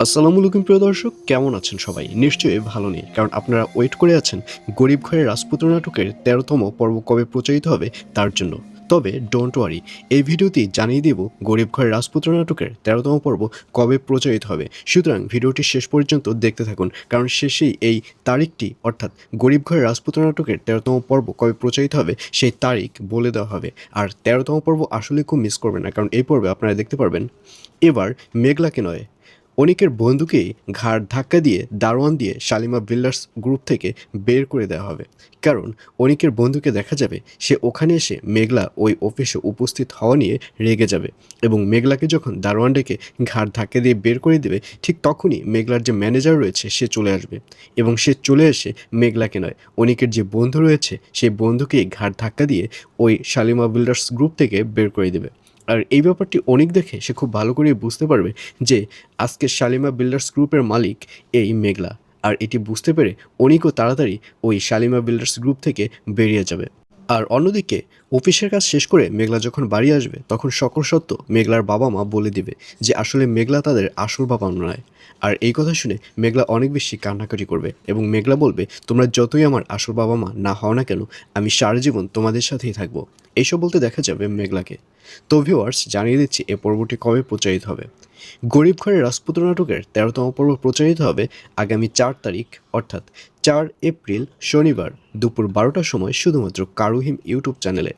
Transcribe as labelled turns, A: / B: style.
A: আসসালামু আলাইকুম প্রিয় দর্শক, কেমন আছেন সবাই? নিশ্চয়ই ভালো নেই, কারণ আপনারা ওয়েট করে আছেন গরিব ঘরের রাজপুত্র নাটকের ১৩তম পর্ব কবে প্রচারিত হবে তার জন্য। তবে ডোন্ট ওয়ারি, এই ভিডিওটি জানিয়ে দেব গরিব ঘরের রাজপুত্র নাটকের ১৩তম পর্ব কবে প্রচারিত হবে। সুতরাং ভিডিওটি শেষ পর্যন্ত দেখতে থাকুন, কারণ শেষেই এই তারিখটি অর্থাৎ গরিব ঘরের রাজপুত্র নাটকের ১৩তম পর্ব কবে প্রচারিত হবে সেই তারিখ বলে দেওয়া হবে। আর ১৩তম পর্ব আসলে খুব মিস করবেন না, কারণ এই পর্বে আপনারা দেখতে পারবেন এবার মেঘলাকে নয়, অনিকের বন্ধুকেই ঘাড় ধাক্কা দিয়ে দারোয়ান দিয়ে শালিমা বিল্ডার্স গ্রুপ থেকে বের করে দেওয়া হবে। কারণ অনিকের বন্ধুকে দেখা যাবে সে ওখানে এসে মেঘলা ওই অফিসে উপস্থিত হওয়া নিয়ে রেগে যাবে, এবং মেঘলাকে যখন দারোয়ান ডেকে ঘাড় ধাক্কা দিয়ে বের করে দেবে, ঠিক তখনই মেঘলার যে ম্যানেজার রয়েছে সে চলে আসবে, এবং সে চলে এসে মেঘলাকে নয়, অনিকের যে বন্ধু রয়েছে সেই বন্ধুকেই ঘাড় ধাক্কা দিয়ে ওই শালিমা বিল্ডার্স গ্রুপ থেকে বের করে দেবে। আর এই ব্যাপারটি অনিক দেখে সে খুব ভালো করেই বুঝতে পারবে যে আজকে শালিমা বিল্ডার্স গ্রুপের মালিক এই মেঘলা। আর এটি বুঝতে পেরে অনিকও তাড়াতাড়ি ওই শালিমা বিল্ডার্স গ্রুপ থেকে বেরিয়ে যাবে। আর অন্যদিকে অফিসের কাজ শেষ করে মেঘলা যখন বাড়ি আসবে, তখন সকল সত্য মেঘলার বাবা মা বলে দিবে যে আসলে মেঘলা তাদের আসল বাবা নয়। আর এই কথা শুনে মেঘলা অনেক বেশি কান্নাকাটি করবে, এবং মেঘলা বলবে, তোমরা যতই আমার আসল বাবা মা না হও না কেন, আমি সারা জীবন তোমাদের সাথেই থাকবো। এইসব বলতে দেখা যাবে মেঘলাকে। তো ভিউয়ার্স, জানিয়ে দিচ্ছি এ পর্বটি কবে প্রচারিত হবে। গরিব ঘরের রাজপুত্র নাটকের ১৩তম পর্ব প্রচারিত হবে আগামী ৪ তারিখ, অর্থাৎ ৪ এপ্রিল শনিবার দুপুর ১২টার সময় শুধুমাত্র কারুহিম ইউটিউব চ্যানেলে।